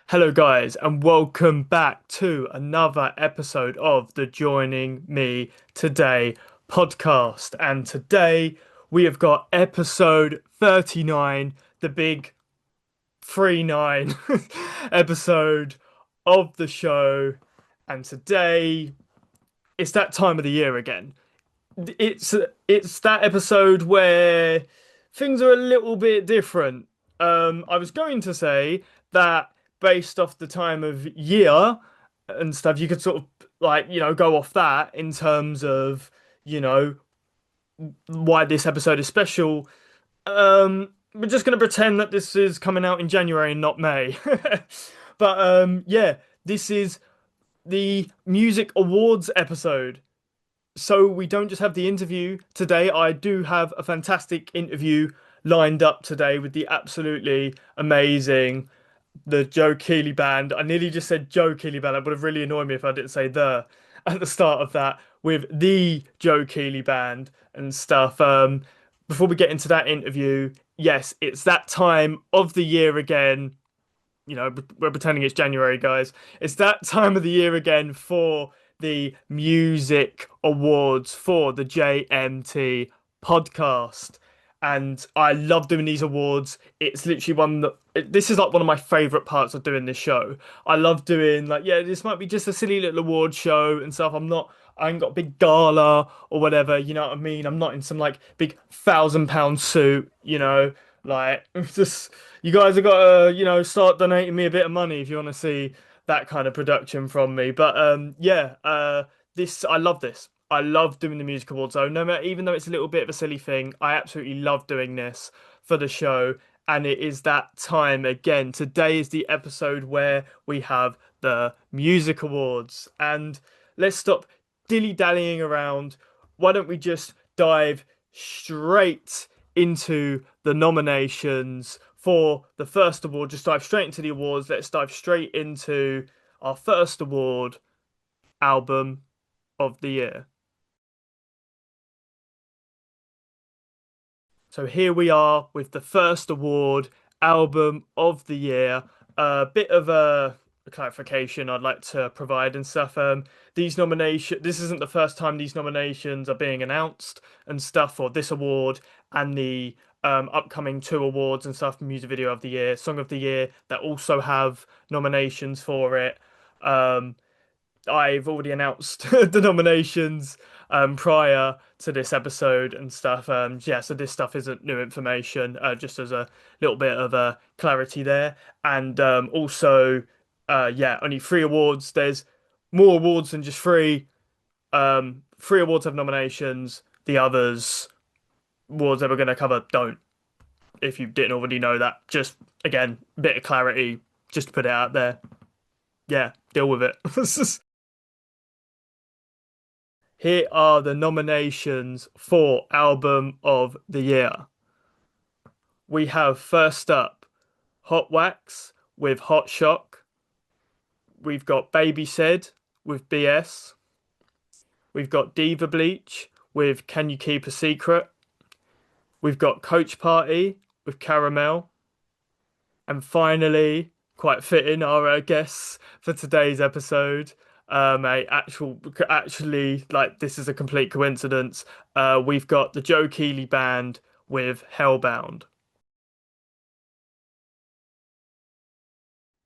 Hello, guys, and welcome back to another episode of the Joining Me Today podcast. And today we have got episode 39, the big 39 episode of the show. And today it's that time of the year again. It's it's that episode where things are a little bit different. I was going to say that based off the time of year and stuff, you could sort of go off that in terms of, you know, why this episode is special. We're just gonna pretend that this is coming out in January and not May. But yeah, this is the Music Awards episode. So we don't just have the interview today. I do have a fantastic interview lined up today with the absolutely amazing the Joe Keeley Band. I nearly just said Joe Keeley Band. It would have really annoyed me if I didn't say the at the start of that with the Joe Keeley Band and stuff. Before we get into that interview, yes, it's that time of the year again. We're pretending it's January, guys. It's that time of the year again for the Music Awards for the JMT Podcast. And I love doing these awards. It's literally this is like one of my favorite parts of doing this show. I love doing this might be just a silly little award show and stuff. I ain't got a big gala or whatever, you know what I mean? I'm not in some like big £1,000 suit, like it's just you guys have got to, start donating me a bit of money if you want to see that kind of production from me. But this I love this. I love doing the music awards though. No matter, even though it's a little bit of a silly thing, I absolutely love doing this for the show. And it is that time again. Today is the episode where we have the music awards. And let's stop dilly-dallying around. Why don't we just dive straight into the nominations for the first award? Just dive straight into the awards. Let's dive straight into our first award, Album of the Year. So here we are with the first award, Album of the Year. A bit of a clarification I'd like to provide and stuff. This isn't the first time these nominations are being announced and stuff for this award and the upcoming two awards and stuff, Music Video of the Year, Song of the Year, that also have nominations for it. I've already announced the nominations prior to this episode and stuff. Yeah, so this stuff isn't new information, just as a little bit of clarity there. And also, yeah, only three awards. There's more awards than just three. Three awards have nominations. The others awards that we're going to cover don't. If you didn't already know that, just again, bit of clarity, just to put it out there. Yeah, deal with it. Here are the nominations for Album of the Year. We have first up Hot Wax with Hot Shock. We've got Baby Said with BS. We've got Diva Bleach with Can You Keep a Secret. We've got Coach Party with Caramel. And finally, quite fitting, our guests for today's episode. Actually, like this is a complete coincidence. We've got the Joe Keeley Band with Hellbound.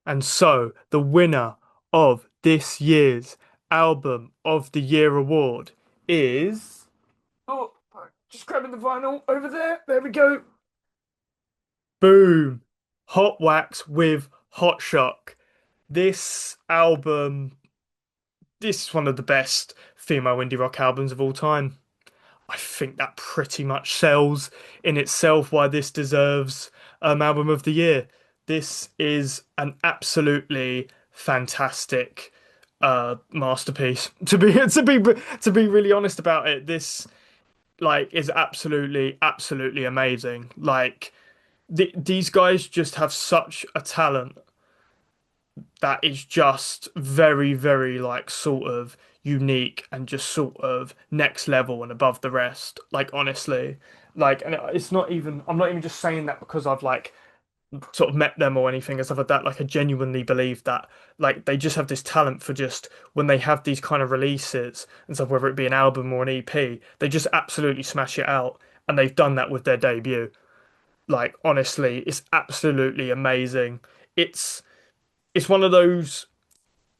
And so, the winner of this year's Album of the Year award is. Oh, just grabbing the vinyl over there. There we go. Boom! Hot Wax with Hot Shock. This album. This is one of the best female indie rock albums of all time. I think that pretty much sells in itself why this deserves album of the year. This is an absolutely fantastic masterpiece. To be really honest about it, this is absolutely amazing. These guys just have such a talent that is just very, very sort of unique and just sort of next level and above the rest. Honestly, and it's not even. I'm not even just saying that because I've sort of met them or anything and stuff like that. Like I genuinely believe that like they just have this talent for just when they have these kind of releases and stuff, whether it be an album or an EP, they just absolutely smash it out. And they've done that with their debut. Like honestly, it's absolutely amazing. It's it's one of those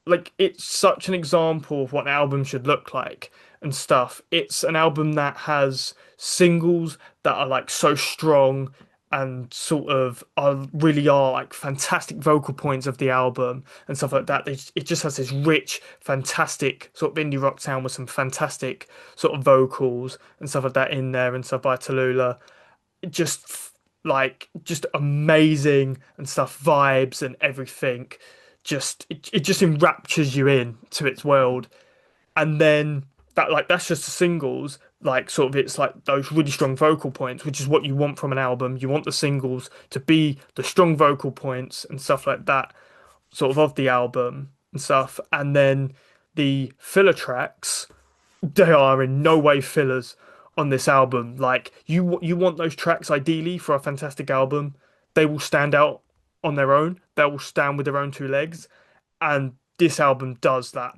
like it's such an example of what an album should look like and stuff. It's an album that has singles that are like so strong and sort of are really are like fantastic vocal points of the album and stuff like that. It just has this rich, fantastic sort of indie rock sound with some fantastic sort of vocals and stuff like that in there and stuff by Tallulah. Just like just amazing and stuff, vibes and everything. Just it just enraptures you in to its world. And then that like that's just the singles, like sort of it's like those really strong vocal points, which is what you want from an album. You want the singles to be the strong vocal points and stuff like that, sort of the album and stuff. And then the filler tracks, they are in no way fillers on this album. Like you want those tracks ideally for a fantastic album. They will stand out on their own. They will stand with their own two legs, and this album does that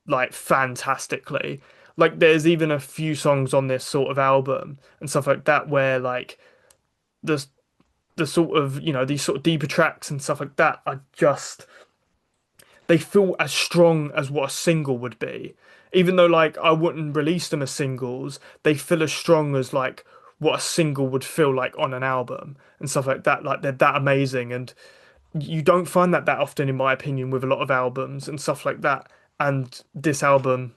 like fantastically. Like there's even a few songs on this sort of album and stuff like that where like the the sort of these sort of deeper tracks and stuff like that are just they feel as strong as what a single would be. Even though like I wouldn't release them as singles, they feel as strong as like what a single would feel like on an album and stuff like that. Like they're that amazing, and you don't find that often, in my opinion, with a lot of albums and stuff like that. And this album,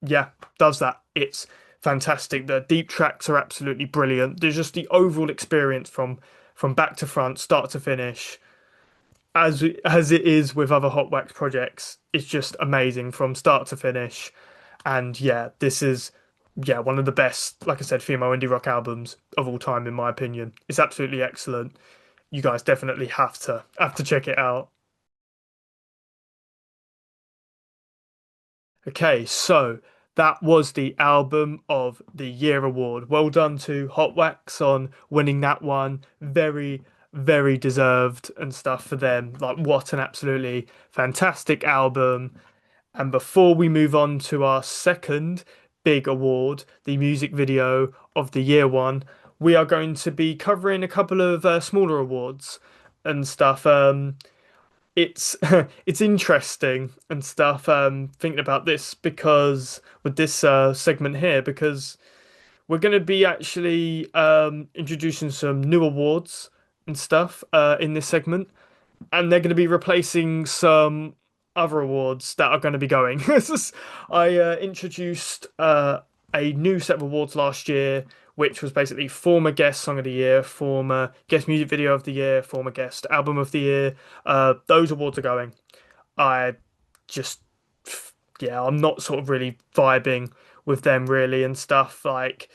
yeah, does that. It's fantastic. The deep tracks are absolutely brilliant. There's just the overall experience from back to front, start to finish as it is with other Hot Wax projects, it's just amazing from start to finish. And yeah, this is yeah one of the best, like I said, female indie rock albums of all time, in my opinion. It's absolutely excellent. You guys definitely have to check it out. Okay, so that was the Album of the Year award. Well done to Hot Wax on winning that one. Very, very deserved and stuff for them. Like, what an absolutely fantastic album. And before we move on to our second big award, the Music Video of the Year one, we are going to be covering a couple of smaller awards and stuff. It's it's interesting and stuff thinking about this because with this segment here because we're going to be actually introducing some new awards and stuff in this segment, and they're going to be replacing some other awards that are going to be going. I introduced a new set of awards last year, which was basically former guest song of the year, former guest music video of the year, former guest album of the year. Those awards are going. I just, yeah, I'm not sort of really vibing with them really and stuff. Like,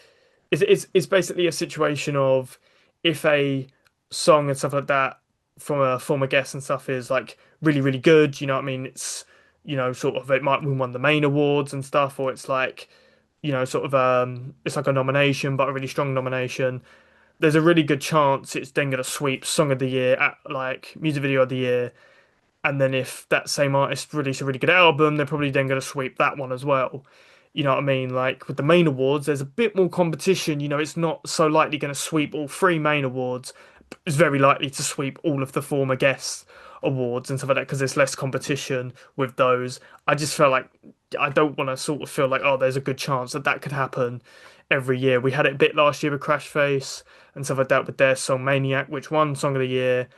it's basically a situation of if a song and stuff like that from a former guest and stuff is like really, really good, you know what I mean? It's, sort of it might win one of the main awards and stuff, or it's like, sort of it's like a nomination, but a really strong nomination. There's a really good chance it's then gonna sweep Song of the Year at like Music Video of the Year. And then if that same artist release a really good album, they're probably then gonna sweep that one as well. You know what I mean? Like with the main awards, there's a bit more competition. It's not so likely going to sweep all three main awards. It's very likely to sweep all of the former guests awards and stuff like that because there's less competition with those. I just felt like I don't want to sort of feel like, oh, there's a good chance that that could happen every year. We had it a bit last year with Crash Face and stuff like that with their song Maniac, which won Song of the Year,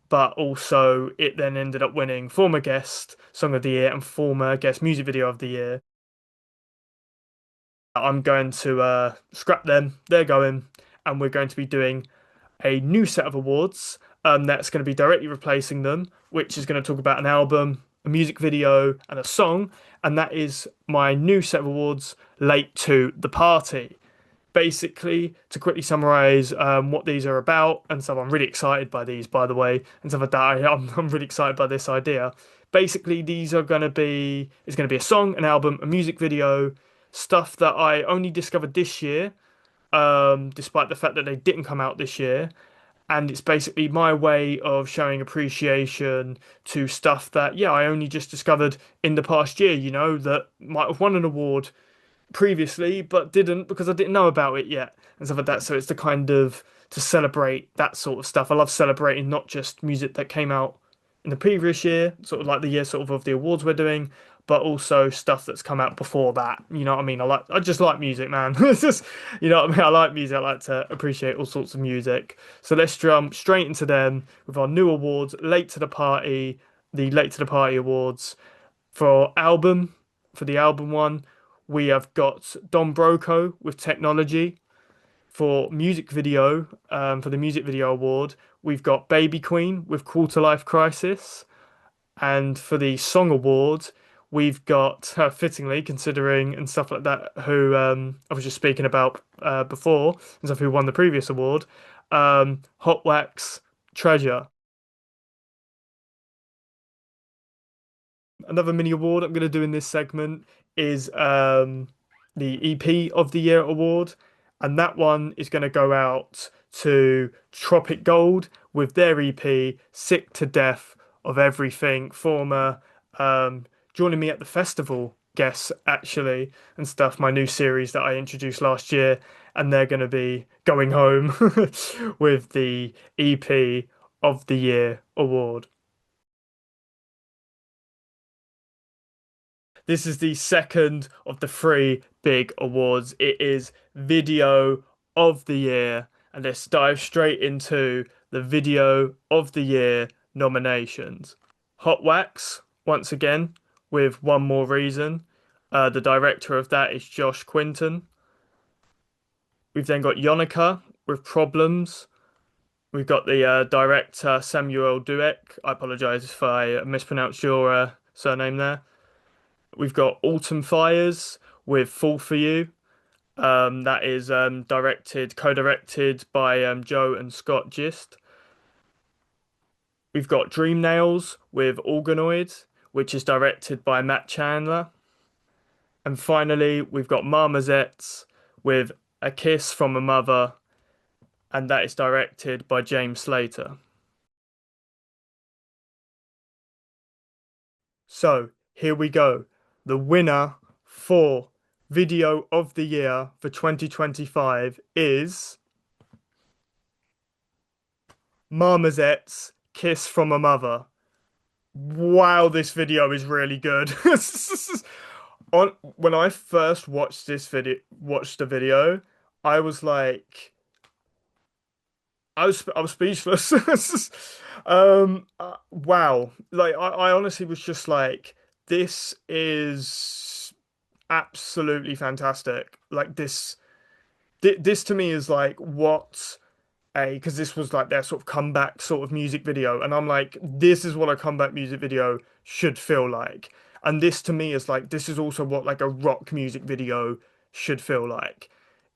but also it then ended up winning former guest Song of the Year and former guest music video of the year. I'm going to scrap them. They're going, and we're going to be doing a new set of awards that's going to be directly replacing them, which is going to talk about an album, a music video, and a song. And that is my new set of awards, Late to the Party. Basically, to quickly summarize what these are about and stuff, I'm really excited by these, by the way, and stuff like that. I'm really excited by this idea. Basically, these are going to be, it's going to be a song, an album, a music video, stuff that I only discovered this year, despite the fact that they didn't come out this year, and it's basically my way of showing appreciation to stuff that, yeah, I only just discovered in the past year, that might have won an award previously, but didn't because I didn't know about it yet and stuff like that. So it's the kind of to celebrate that sort of stuff. I love celebrating not just music that came out in the previous year, sort of like the year sort of the awards we're doing, but also stuff that's come out before that. You know what I mean? I just like music, man. It's just, you know what I mean? I like music. I like to appreciate all sorts of music. So let's jump straight into them with our new awards, the Late to the Party awards for album, for the album one. We have got Don Broco with Technology. For music video, for the music video award, we've got Baby Queen with Quarter Life Crisis. And for the song award, we've got, fittingly, considering and stuff like that, who I was just speaking about before, and stuff who won the previous award, Hot Wax Treasure. Another mini award I'm going to do in this segment is the EP of the Year award, and that one is going to go out to Tropic Gold with their EP Sick to Death of Everything, former joining me at the festival guests actually and stuff, my new series that I introduced last year, and they're going to be going home with the EP of the Year award. This is the second of the three big awards. It is Video of the Year, and let's dive straight into the Video of the Year nominations. Hot Wax, once again, with One More Reason. The director of that is Josh Quinton. We've then got Yonica with Problems. We've got the director Samuel Dueck. I apologise if I mispronounced your surname there. We've got Autumn Fires with Fall for You. That is co-directed by Joe and Scott Gist. We've got Dream Nails with Organoid, which is directed by Matt Chandler. And finally, we've got Marmozets with A Kiss from a Mother, and that is directed by James Slater. So, here we go. The winner for Video of the Year for 2025 is Marmozet's Kiss from a Mother. Wow, this video is really good. On when I first watched the video, I was like, I was speechless. Wow, like I honestly was just like, this is absolutely fantastic. Like this to me is like what a because this was like their sort of comeback sort of music video, and I'm like, this is what a comeback music video should feel like. And this to me is like this is also what like a rock music video should feel like.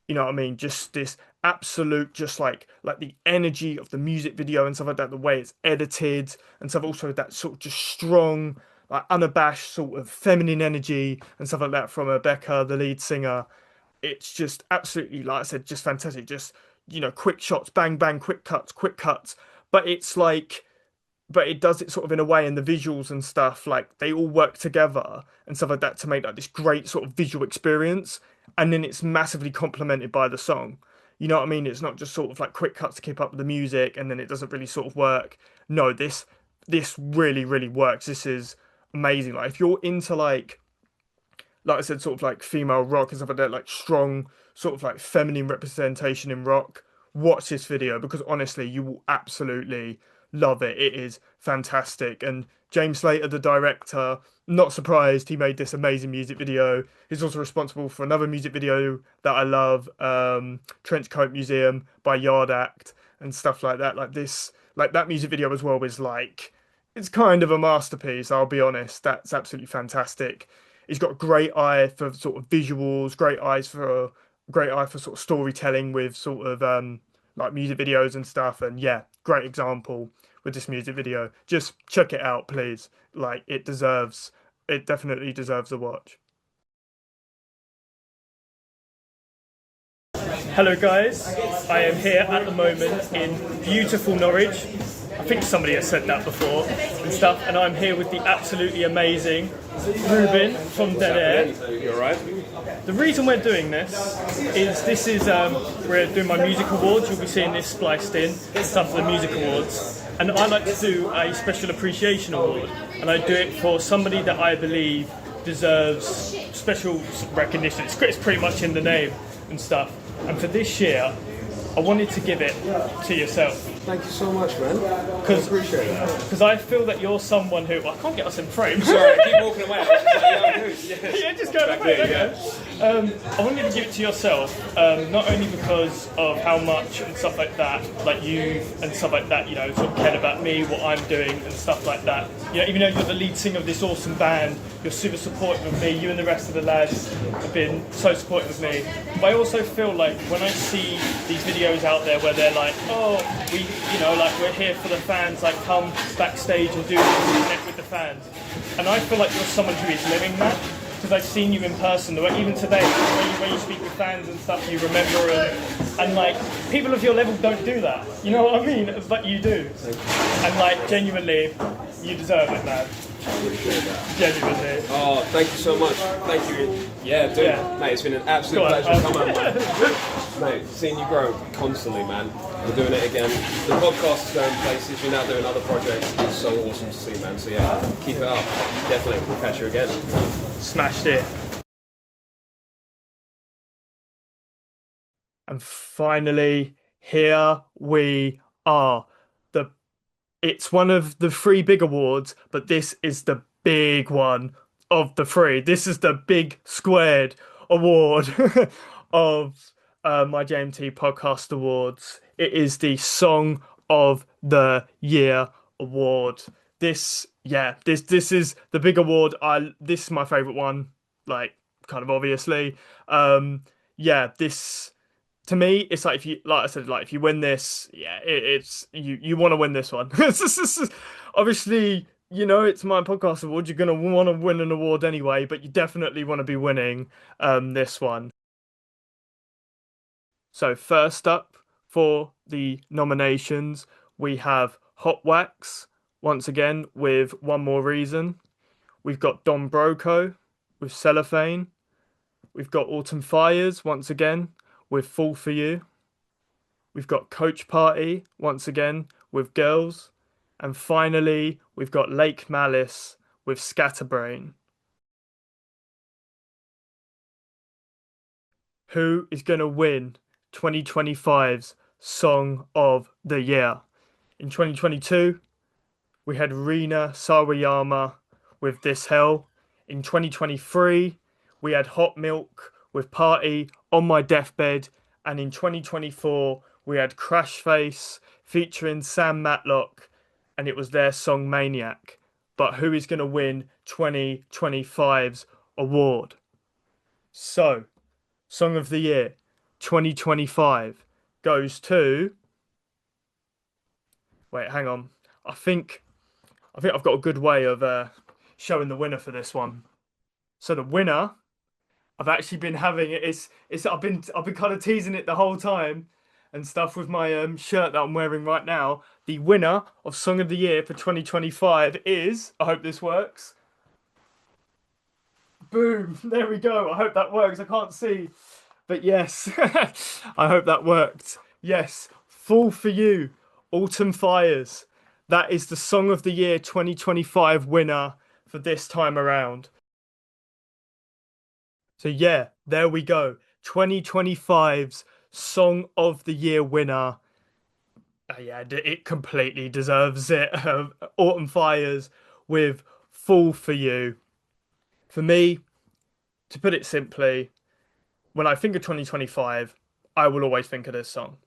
You know what I mean? Just this absolute, just like the energy of the music video and stuff like that, the way it's edited and stuff. Also that sort of just strong, like unabashed sort of feminine energy and stuff like that from Rebecca, the lead singer. It's just absolutely, like I said, just fantastic. Just quick shots, bang bang, quick cuts, quick cuts. But it's like but it does it sort of in a way, and the visuals and stuff like they all work together and stuff like that to make like this great sort of visual experience, and then it's massively complemented by the song. You know what I mean? It's not just sort of like quick cuts to keep up with the music and then it doesn't really sort of work. No, this really really works. This is amazing. Like if you're into like I said, sort of like female rock and stuff like that, like strong, sort of like feminine representation in rock, watch this video because honestly, you will absolutely love it. It is fantastic. And James Slater, the director, not surprised he made this amazing music video. He's also responsible for another music video that I love, Trenchcoat Museum by Yard Act and stuff like that. Like this, like that music video as well was like, it's kind of a masterpiece, I'll be honest. That's absolutely fantastic. He's got a great eye for sort of visuals, great eye for sort of storytelling with sort of like music videos and stuff. And yeah, great example with this music video. Just check it out, please. Like it definitely deserves a watch. Hello guys, I am here at the moment in beautiful Norwich. I think somebody has said that before and stuff, and I'm here with the absolutely amazing Ruben from Dead Air. You alright? The reason we're doing this is we're doing my music awards. You'll be seeing this spliced in stuff for the music awards, and I like to do a special appreciation award, and I do it for somebody that I believe deserves special recognition. It's pretty much in the name and stuff. And for this year, I wanted to give it to yourself. Thank you so much, man. I appreciate it. Because I feel that you're someone who... I can't get us in frame. Sorry, keep walking away. Yeah, just go away. I wanted to give it to yourself, not only because of how much and stuff like that, like you and stuff like that, you know, sort of cared about me, what I'm doing and stuff like that. You know, even though you're the lead singer of this awesome band, you're super supportive of me. You and the rest of the lads have been so supportive of me. But I also feel like when I see these videos out there where they're like, oh, we're here for the fans, like come backstage and do this and connect with the fans. And I feel like you're someone who is living that, because I've seen you in person, even today, when you speak with fans and stuff, you remember, and like, people of your level don't do that, you know what I mean? But you do. And like, genuinely, you deserve it, man. Genuinely. Oh, thank you so much. Thank you. Yeah, dude. Yeah. Mate, it's been an absolute pleasure to come out, man. Mate, seeing you grow constantly, man. We're doing it again. The podcast is going places. You're now doing other projects. It's so awesome to see, man. So yeah, keep it up. Definitely. We'll catch you again. Smashed it. And finally, here we are. It's one of the 3 big awards, but this is the big one of the 3. This is the big squared award of my JMT Podcast Awards. It is the Song of the Year award. This is the big award. This is my favourite one, like, kind of obviously. This... To me, it's like if you win this, it's you want to win this one. Obviously, you know, it's my podcast award. You're gonna want to win an award anyway, but you definitely want to be winning this one. So first up for the nominations, we have Hot Wax once again with One More Reason. We've got Don Broco with Cellophane. We've got Autumn Fires once again with Fall For You. We've got Coach Party once again with Girls. And finally, we've got Lake Malice with Scatterbrain. Who is going to win 2025's Song of the Year? In 2022, we had Rina Sawayama with This Hell. In 2023, we had Hot Milk with Party on My Deathbed, and in 2024 we had Crash Face featuring Sam Matlock, and it was their song Maniac. But who is going to win 2025's award? So, Song of the Year 2025 goes to... Wait, hang on. I think I've got a good way of showing the winner for this one. So the winner... I've actually been having it. I've been kind of teasing it the whole time and stuff with my shirt that I'm wearing right now. The winner of Song of the Year for 2025 is, I hope this works. Boom! There we go. I hope that works. I can't see, but yes, I hope that worked. Yes, Fall For You, Autumn Fires. That is the Song of the Year 2025 winner for this time around. So yeah, there we go. 2025's Song of the Year winner. It completely deserves it. Autumn Fires with Fall For You. For me, to put it simply, when I think of 2025, I will always think of this song.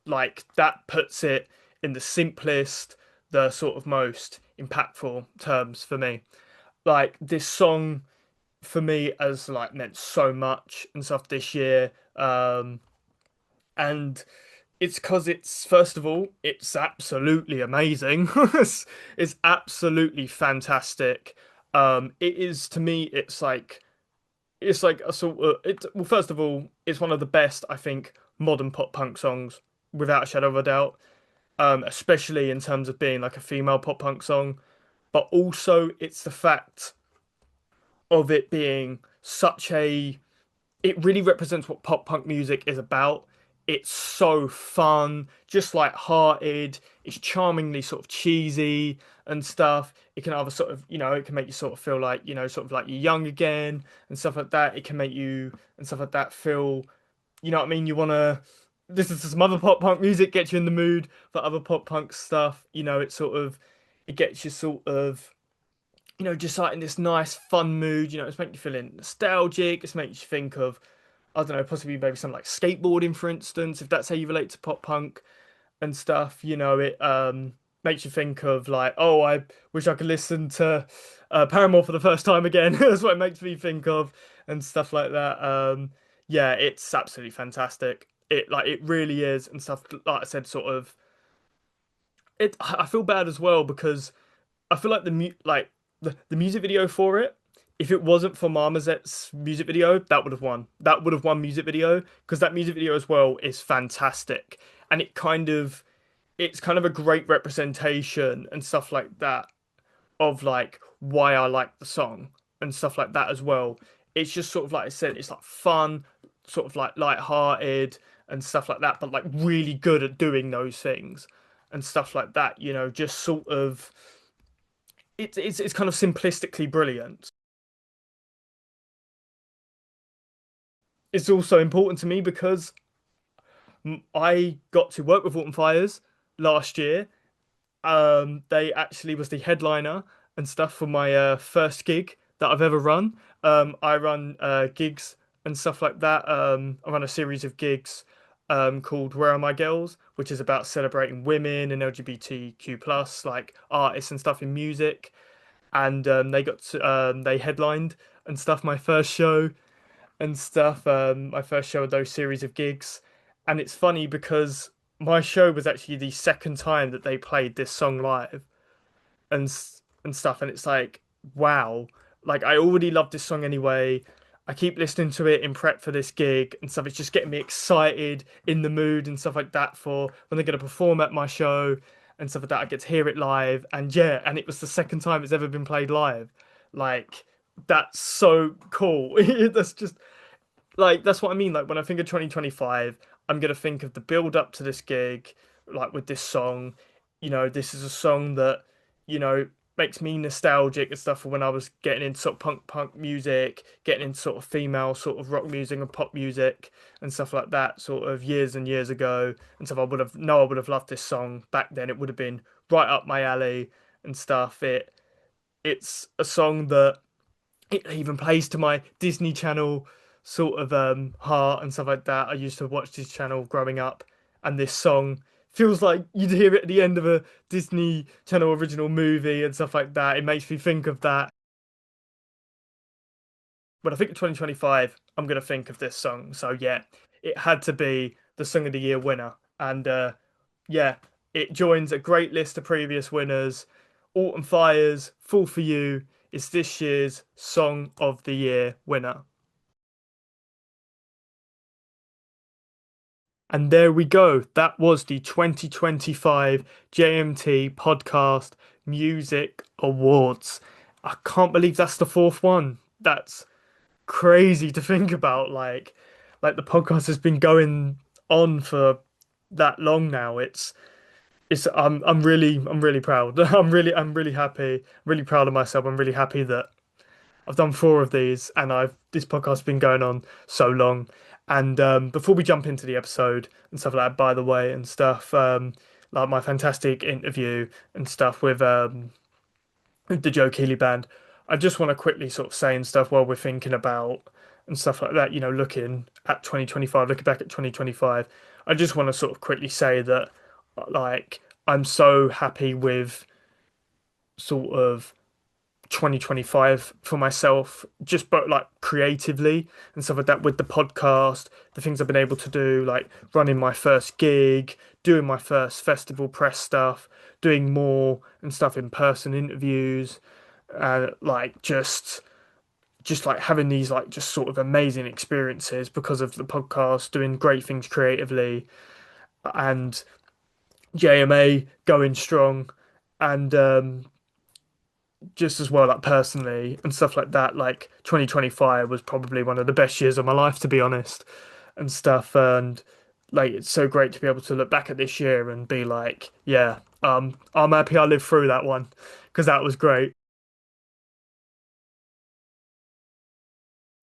Like, that puts it in the simplest, the sort of most impactful terms for me. Like, this song... for me has like meant so much and stuff this year, and it's because it's, first of all, it's absolutely amazing. It's absolutely fantastic. It is, to me, it's like it's like a sort of it. Well, first of all, it's one of the best, I think, modern pop punk songs without a shadow of a doubt. Especially in terms of being like a female pop punk song, but also it's the fact of it being such a it really represents what pop punk music is about. It's so fun, just like hearted. It's charmingly sort of cheesy and stuff. It can either sort of, it can make you sort of feel like, sort of like you're young again and stuff like that. It can make you and stuff like that feel, you know what I mean? You want to listen to some other pop punk music, get you in the mood for other pop punk stuff. It gets you sort of just like in this nice, fun mood. It's making you feeling nostalgic. It's making you think of, I don't know, possibly maybe something like skateboarding, for instance, if that's how you relate to pop punk and stuff. It makes you think of like, oh, I wish I could listen to Paramore for the first time again. That's what it makes me think of and stuff like that. Yeah, it's absolutely fantastic. It really is and stuff. Like I said, sort of. I feel bad as well because I feel like the music video for it, if it wasn't for Marmoset's music video, that would have won. That would have won music video because that music video as well is fantastic, and it's kind of a great representation and stuff like that of like why I like the song and stuff like that as well. It's just sort of like I said, it's like fun, sort of like light-hearted and stuff like that, but like really good at doing those things and stuff like that. Just sort of it's kind of simplistically brilliant. It's also important to me because I got to work with Autumn Fires last year. They actually was the headliner and stuff for my first gig that I've ever run. I run gigs and stuff like that. I run a series of gigs called Where Are My Girls, which is about celebrating women and LGBTQ plus like artists and stuff in music. And they headlined and stuff my first show and stuff. My first show of those series of gigs, and it's funny because my show was actually the second time that they played this song live and stuff, and it's like wow, like I already love this song anyway. I keep listening to it in prep for this gig and stuff. It's just getting me excited, in the mood and stuff like that for when they're going to perform at my show and stuff like that. I get to hear it live, and yeah, and it was the second time it's ever been played live. Like that's so cool. That's just like that's what I mean. Like when I think of 2025, I'm gonna think of the build up to this gig, like with this song. This is a song that, you know, makes me nostalgic and stuff for when I was getting into sort of punk music, getting into sort of female sort of rock music and pop music and stuff like that, sort of years and years ago. And stuff I would have loved this song back then. It would have been right up my alley and stuff. It's a song that it even plays to my Disney Channel sort of heart and stuff like that. I used to watch this channel growing up, and this song feels like you'd hear it at the end of a Disney Channel original movie and stuff like that. It makes me think of that. When I think of 2025, I'm gonna think of this song. So yeah, it had to be the Song of the Year winner, and yeah, it joins a great list of previous winners. Autumn Fires, Fall for You is this year's Song of the Year winner. And there we go. That was the 2025 JMT Podcast Music Awards. I can't believe that's the fourth one. That's crazy to think about. Like the podcast has been going on for that long now. I'm really proud. I'm really happy. I'm really proud of myself. I'm really happy that I've done four of these, and I've this podcast's been going on so long. And before we jump into the episode and stuff like that, by the way, and stuff, like my fantastic interview and stuff with the Joe Keeley Band, I just want to quickly sort of say and stuff while we're thinking about and stuff like that. Looking at 2025, looking back at 2025, I just want to sort of quickly say that, like, I'm so happy with sort of 2025 for myself, just but like creatively and stuff like that with the podcast, the things I've been able to do, like running my first gig, doing my first festival press stuff, doing more and stuff in person interviews, like just just like having these like just sort of amazing experiences because of the podcast, doing great things creatively, and JMA going strong, and just as well like personally and stuff like that. Like 2025 was probably one of the best years of my life, to be honest, and stuff. And like it's so great to be able to look back at this year and be like, yeah, I'm happy I lived through that one because that was great.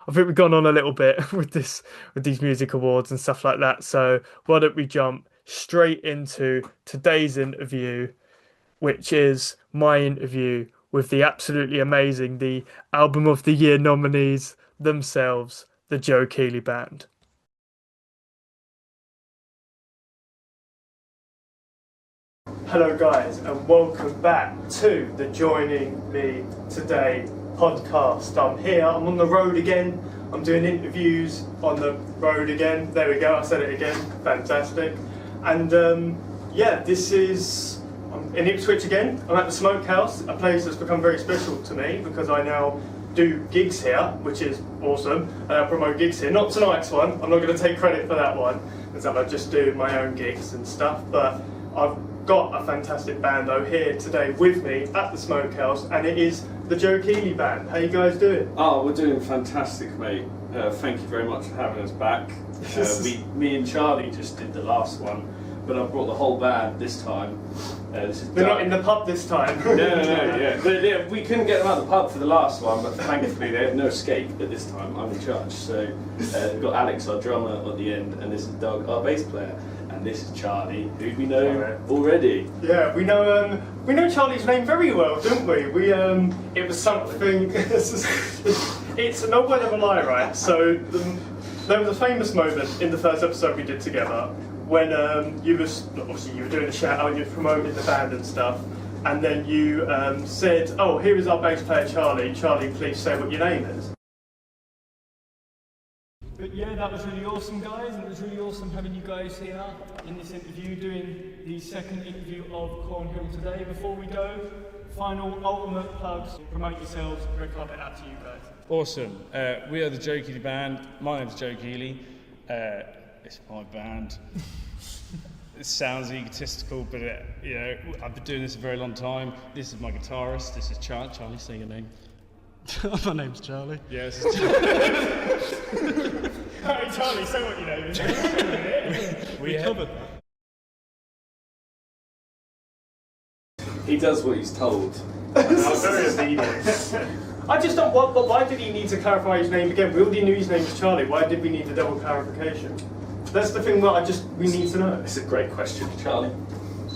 I think we've gone on a little bit with these music awards and stuff like that. So why don't we jump straight into today's interview, which is my interview with the absolutely amazing, the Album of the Year nominees themselves, the Joe Keeley Band. Hello, guys, and welcome back to the Joining Me Today podcast. I'm here, I'm on the road again. I'm doing interviews on the road again. There we go, I said it again. Fantastic. And I'm in Ipswich again. I'm at the Smokehouse, a place that's become very special to me because I now do gigs here, which is awesome. And I promote gigs here. Not tonight's one, I'm not going to take credit for that one, and stuff. I just do my own gigs and stuff. But I've got a fantastic band though here today with me at the Smokehouse, and it is the Joe Keeley Band. How you guys doing? Oh, we're doing fantastic, mate. Thank you very much for having us back. Me and Charlie just did the last one, but I've brought the whole band this time. We're not in the pub this time. No, yeah. We couldn't get them out of the pub for the last one, but thankfully they had no escape at this time. I'm in charge. So we've got Alex, our drummer, at the end, and this is Doug, our bass player. And this is Charlie, who we know already. Yeah, we know Charlie's name very well, don't we? It was something. It's no word of a lie, right? So there was a famous moment in the first episode we did together when you were doing a shout out, you were promoting the band and stuff, and then you said, "Oh, here is our bass player Charlie. Charlie, please say what your name is." But yeah, that was really awesome, guys, and it was really awesome having you guys here in this interview, doing the second interview of Cornhill today. Before we go, final ultimate plugs, promote yourselves, red carpet out to you guys. Awesome. We are the Joe Keeley Band. My name's Joe Keeley. It's my band. It sounds egotistical, but I've been doing this a very long time. This is my guitarist. This is Charlie. Charlie, say your name. My name's Charlie. Yes. Yeah, Hey Charlie, say what your name is. We covered that. He does what he's told. I'm very obedient. I just don't. Why did he need to clarify his name again? We already knew his name was Charlie. Why did we need the double clarification? That's the thing that we need to know. It's a great question, Charlie.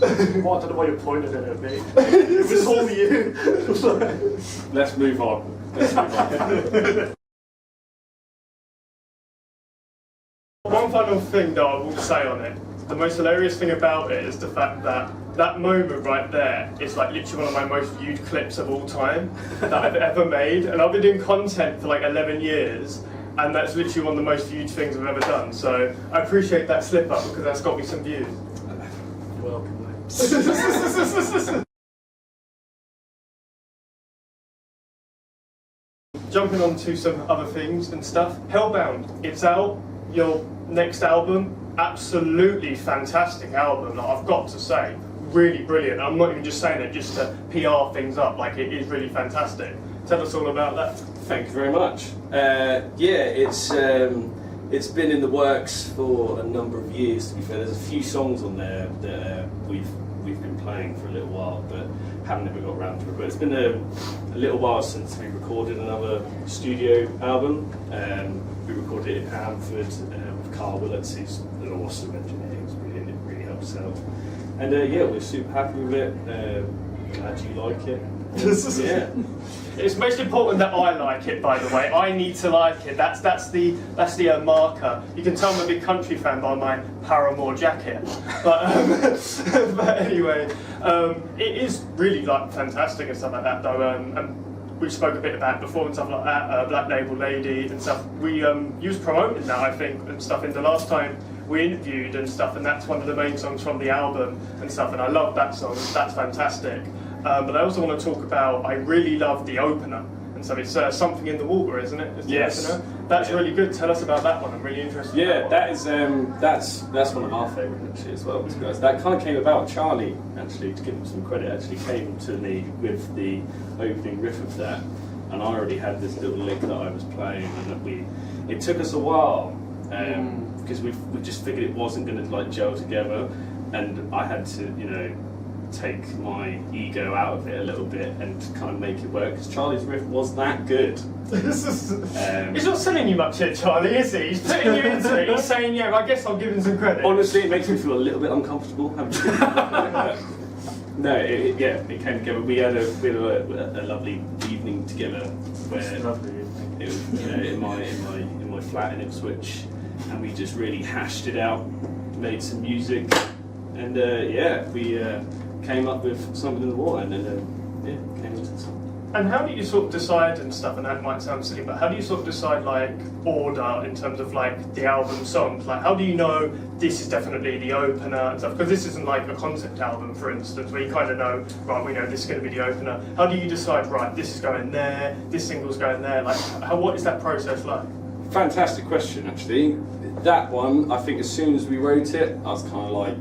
Well, I don't know why you're pointing it at me. It was all you. Let's move on. One final thing that I will say on it, the most hilarious thing about it is the fact that that moment right there is like literally one of my most viewed clips of all time that I've ever made, and I've been doing content for like 11 years, and that's literally one of the most viewed things I've ever done. So I appreciate that slip up because that's got me some views. You're welcome, mate. Jumping on to some other things and stuff. Hellbound, it's out. Your next album, absolutely fantastic album. Like, I've got to say, really brilliant. I'm not even just saying it just to PR things up. Like, it is really fantastic. Tell us all about that. Thank you very much. It's been in the works for a number of years. To be fair, there's a few songs on there that we've been playing for a little while, but haven't ever got around to it. But it's been a little while since we recorded another studio album. We recorded it in Hamford with Carl Willets, who's an awesome engineer. It really helped us out. And we're super happy with it. Glad you like it. Yeah. It's most important that I like it, by the way. I need to like it. That's the marker. You can tell I'm a big country fan by my Paramore jacket. But anyway, it is really like fantastic and stuff like that, though. And we spoke a bit about it before and stuff like that. Black Label Lady and stuff. We was promoting that, I think, and stuff in the last time we interviewed and stuff. And that's one of the main songs from the album and stuff. And I love that song. That's fantastic. But I also want to talk about, I really love the opener and and stuff. It's Something in the Water, isn't it? It's the Yes. opener. That's really good. Tell us about that one. I'm really interested. Yeah, in that is that's one of our favourites actually as well. To be honest. That kind of came about. Charlie, actually, to give him some credit, actually came to me with the opening riff of that, and I already had this little lick that I was playing, and it took us a while because we just figured it wasn't going to like gel together, and I had to take my ego out of it a little bit and kind of make it work because Charlie's riff was that good. He's not selling you much here, Charlie, is he? He's putting you into it. He's saying, yeah, I guess I'll give him some credit. Honestly, it makes me feel a little bit uncomfortable. No, it came together. We had a lovely evening together where it was, in my flat in Ipswich, and we just really hashed it out, made some music, and we came up with Something in the Water, and then came into the song. And how do you sort of decide and stuff, and that might sound silly, but how do you sort of decide like order in terms of like the album songs? Like how do you know this is definitely the opener and stuff? Because this isn't like a concept album, for instance, where you kind of know, right, we know this is going to be the opener. How do you decide, right, this is going there, this single's going there? Like what is that process like? Fantastic question, actually. That one, I think as soon as we wrote it, I was kind of like,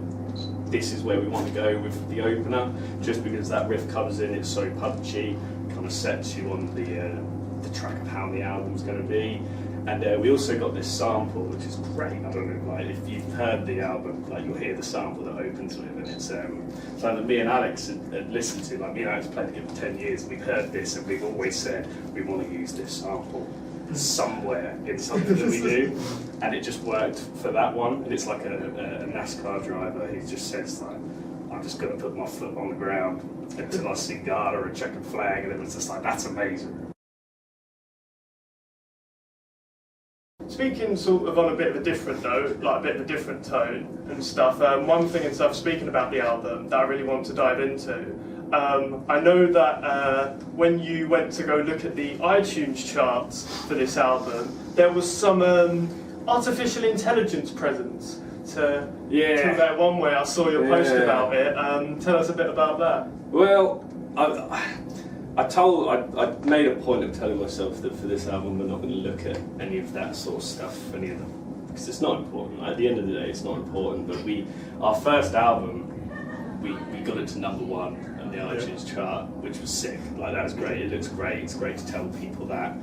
this is where we want to go with the opener, just because that riff comes in, it's so punchy, kind of sets you on the track of how the album's going to be. And we also got this sample, which is great. I don't know, like if you've heard the album, like you'll hear the sample that opens with, and it's something that me and Alex had listened to. Like me and Alex played together for 10 years, and we've heard this, and we've always said we want to use this sample somewhere in something that we do, and it just worked for that one. And it's like a NASCAR driver who just says like, I'm just going to put my foot on the ground until I see God or a checkered flag, and it was just like, that's amazing. Speaking sort of on a bit of a different note, like a bit of a different tone and stuff, one thing and stuff, speaking about the album that I really want to dive into, I know that when you went to go look at the iTunes charts for this album, there was some artificial intelligence present to there one way. I saw your post about it. Tell us a bit about that. Well, I made a point of telling myself that for this album we're not going to look at any of that sort of stuff, because it's not important. At the end of the day, it's not important. But our first album, we got it to number 1 on the iTunes chart, which was sick. Like that was great. It looks great. It's great to tell people that.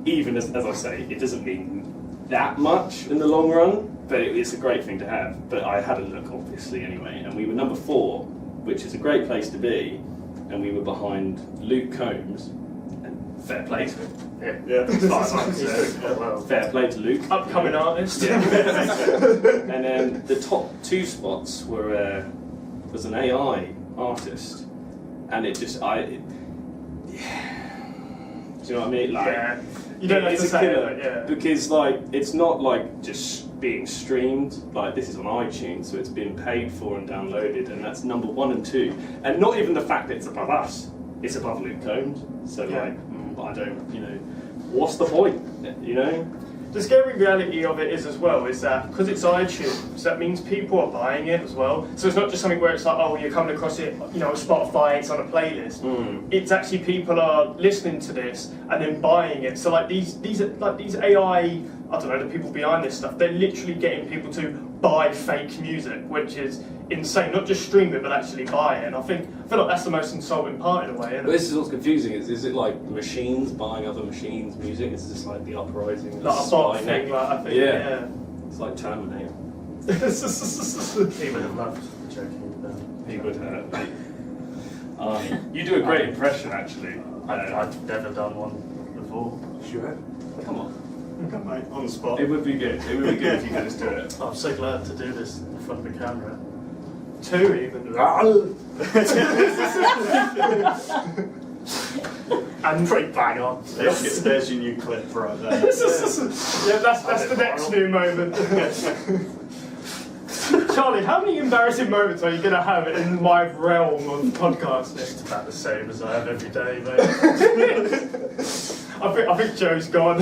Even as I say, it doesn't mean that much in the long run, but it's a great thing to have. But I had a look, obviously, anyway, and we were number 4, which is a great place to be. And we were behind Luke Combs, and fair play to him. Yeah. Fair play to Luke. Upcoming artist. Yeah. And then the top 2 spots was an AI artist, and it just do you know what I mean? Like, you don't have to say it, because like it's not like just being streamed. Like this is on iTunes, so it's been paid for and downloaded, and that's number 1 and 2. And not even the fact that it's above us; it's above Luke Combs. So I don't, what's the point? The scary reality of it is as well is that because it's iTunes, that means people are buying it as well. So it's not just something where it's like, oh, you're coming across it, on Spotify, it's on a playlist. It's actually people are listening to this and then buying it. So like these AI, I don't know, the people behind this stuff, they're literally getting people to buy fake music, which is insane. Not just stream it, but actually buy it. And I feel like that's the most insulting part in a way, isn't it? But this is what's confusing. Is it like machines buying other machines' music? Is this like the uprising? Like a bot thing, like I think. Yeah. It's like Terminator. He would have loved Joe Keeley Band. He would have. You do a great impression, actually. I've never done one before. Sure. Come on. Come mate, on the spot. It would be good. It would be good if you could just do it. I'm so glad to do this in front of the camera. 2 even. And pretty bang on. There's your new clip right there. Yeah, that's the next new moment. Charlie, how many embarrassing moments are you going to have in my realm of podcasting? It's about the same as I have every day, mate. I think Joe's gone.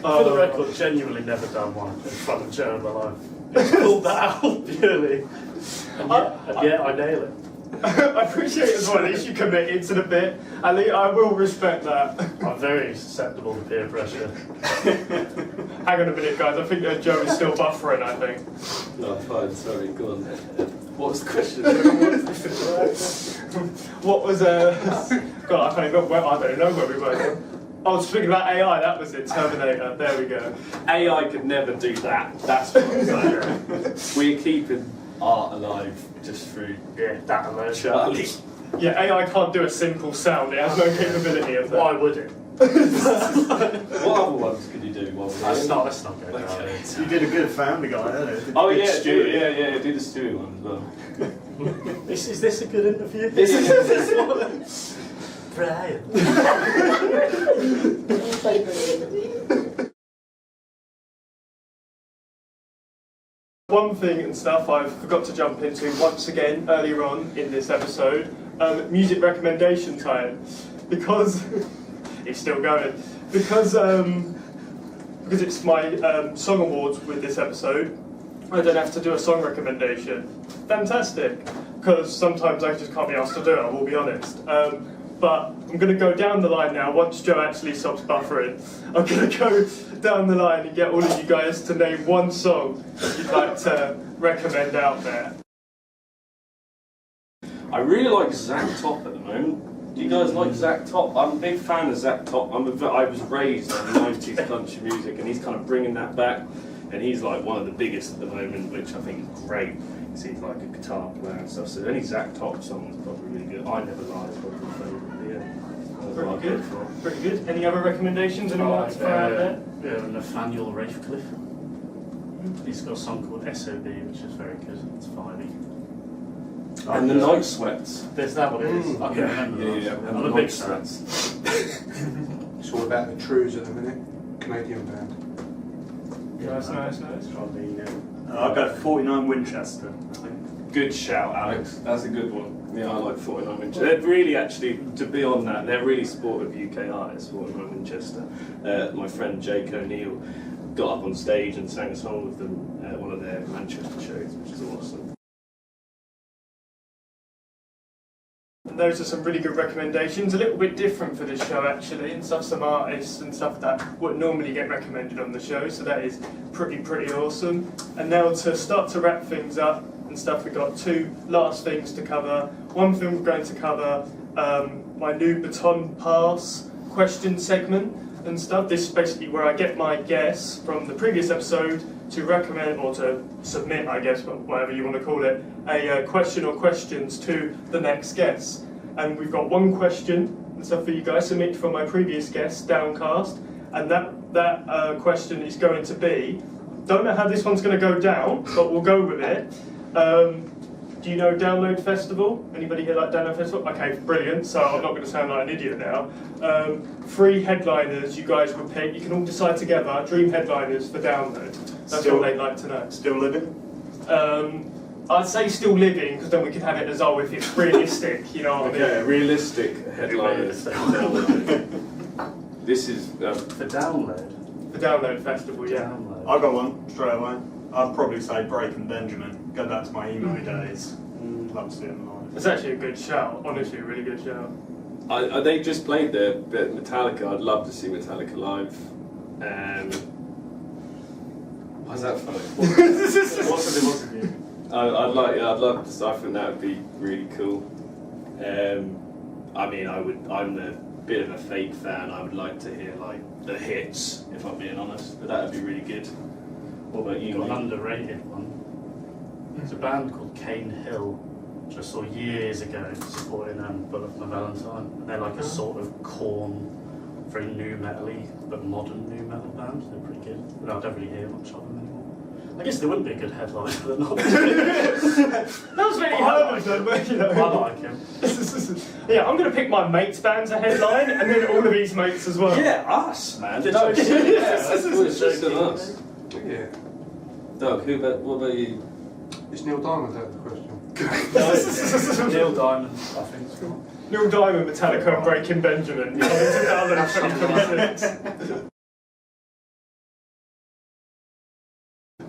For the record, genuinely never done one in front of Joe in my life. It's pulled that out, purely. And yet I nail it. I appreciate it as well. At least you committed to the bit. At least I will respect that. I'm very susceptible to peer pressure. Hang on a minute, guys. I think Joe is still buffering. I think. No, fine. Sorry, go on. What was the question? What was God, I can't even. I don't know where we were. I was thinking about AI. That was it. Terminator. There we go. AI could never do that. That's what I'm saying. We're keeping art alive just through that alone. Charlie. Yeah, AI can't do a simple sound. It has no capability of that. Why would it? What other ones could you do? Let's not go down. Okay. You did a good Family Guy, didn't you? Oh yeah, yeah, do the Stewie one as well. Is this a good interview? This is Brian. One thing and stuff I forgot to jump into once again earlier on in this episode, music recommendation time, because it's still going, because it's my song awards with this episode. I don't have to do a song recommendation. Fantastic, because sometimes I just can't be asked to do it, I will be honest. But I'm going to go down the line now, once Joe actually stops buffering. I'm going to go down the line and get all of you guys to name one song you'd like to recommend out there. I really like Zach Top at the moment. Do you guys like Zach Top? I'm a big fan of Zach Top. I was raised on 90s country music, and he's kind of bringing that back. And he's like one of the biggest at the moment, which I think is great. He's like a guitar player and stuff. So any Zach Top song is probably really good. I Never Lie is probably my favourite. Pretty good. Pretty good. Any other recommendations anyone wants to throw out there? Yeah, Nathaniel Rafecliffe. He's got a song called SOB, which is very good. It's vibey. And the Night Sweats. There's that one. I can remember. Yeah. I'm a big fan. It's all about the Trues at the minute. Canadian band. Nice. I'll go 49 Winchester, I think. Good shout, Alex. That's a good one. Yeah, I like 49 Winchester. They're really, actually, to be on that, they're really supportive UK artists, 49 Winchester. My friend Jake O'Neill got up on stage and sang a song with them at one of their Manchester shows, which is awesome. And those are some really good recommendations, a little bit different for this show actually, and stuff, some artists and stuff that wouldn't normally get recommended on the show, so that is pretty awesome. And now to start to wrap things up and stuff, we've got two last things to cover. One thing we're going to cover, my new baton pass question segment and stuff. This is basically where I get my guests from the previous episode to recommend or to submit, I guess, whatever you want to call it, a question or questions to the next guest. And we've got one question and stuff for you guys submitted from my previous guest, Downcast, and that question is going to be, don't know how this one's going to go down, but we'll go with it. Do you know Download Festival? Anybody here like Download Festival? Okay, brilliant. So I'm not going to sound like an idiot now. 3 headliners you guys would pick. You can all decide together. Dream headliners for Download. That's all they'd like to know. Still living? I'd say still living, because then we could have it as if it's realistic. You know what I mean? Okay, realistic headliners. This is For Download? The Download Festival, yeah. Download. I got one straight away. I'd probably say Break and Benjamin. Go back to my emo days. Love to see them live. It's actually a good shout. Honestly, a really good shout. they just played their Metallica. I'd love to see Metallica live. Why's that funny? What's it? I'd love to. I think that would be really cool. I'm a bit of a fake fan. I would like to hear like the hits, if I'm being honest. But that would be really good. What about you? Got an mate? underrated one. There's a band called Cane Hill, which I saw years ago supporting Bullet for My Valentine. And they're like a sort of Korn, very new metal-y, but modern new metal band. They're pretty good. But I don't really hear much of them anymore. I guess they wouldn't be a good headliner, but they're not. That was really hard, but you know. I like him. Yeah, I'm going to pick my mates' bands a headline, and then all of his mates as well. Yeah, us, man. Did Doug. you- Yeah, that's what it's just on us. Yeah. Doug, what about you? Is Neil Diamond out of the question? Neil Diamond, I think. Neil Diamond, Metallica, and Breaking Benjamin. Yeah, it's 2026.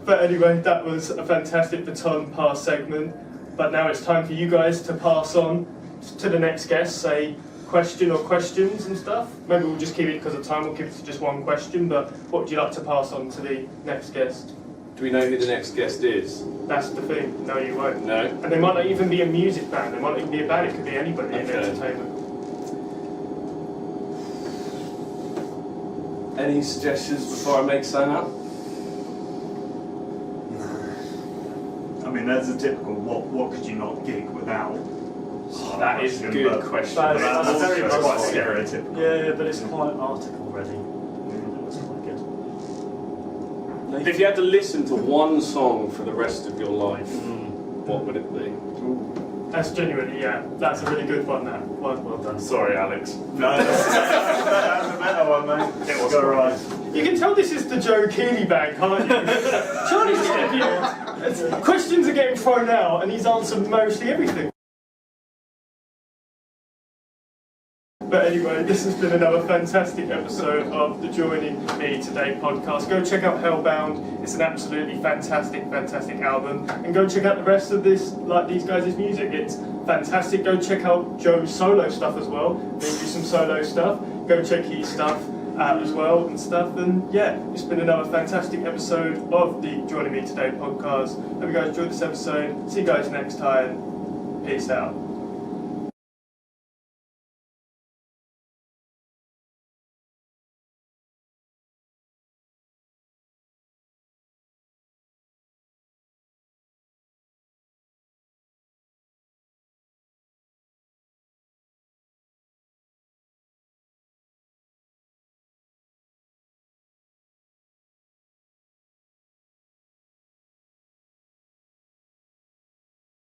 But anyway, that was a fantastic baton pass segment. But now it's time for you guys to pass on to the next guest, say question or questions and stuff. Maybe we'll just keep it, because of time, we'll keep it to just one question, but what would you like to pass on to the next guest? Do we know who the next guest is? That's the thing. No, you won't. No. And they might not even be a music band. They might not even be a band. It could be anybody in entertainment. Any suggestions before I make sign up? I mean, there's a typical what could you not gig without? That is a good question. That's That's very quite much stereotypical. Yeah, but it's quite article ready. That's quite good. If you had to listen to one song for the rest of your life, what would it be? That's genuinely, that's a really good one, that one. Well done. Sorry, Alex. No, that's a better one, mate. It was alright. You can tell this is the Joe Keeley Band, can't you? Charlie's getting questions are getting thrown out, and he's answered mostly everything. But anyway, this has been another fantastic episode of the Joining Me Today podcast. Go check out Hellbound. It's an absolutely fantastic album. And go check out the rest of these guys' music. It's fantastic. Go check out Joe's solo stuff as well. They do some solo stuff. Go check his stuff out as well and stuff. And yeah, it's been another fantastic episode of the Joining Me Today podcast. Hope you guys enjoyed this episode. See you guys next time. Peace out.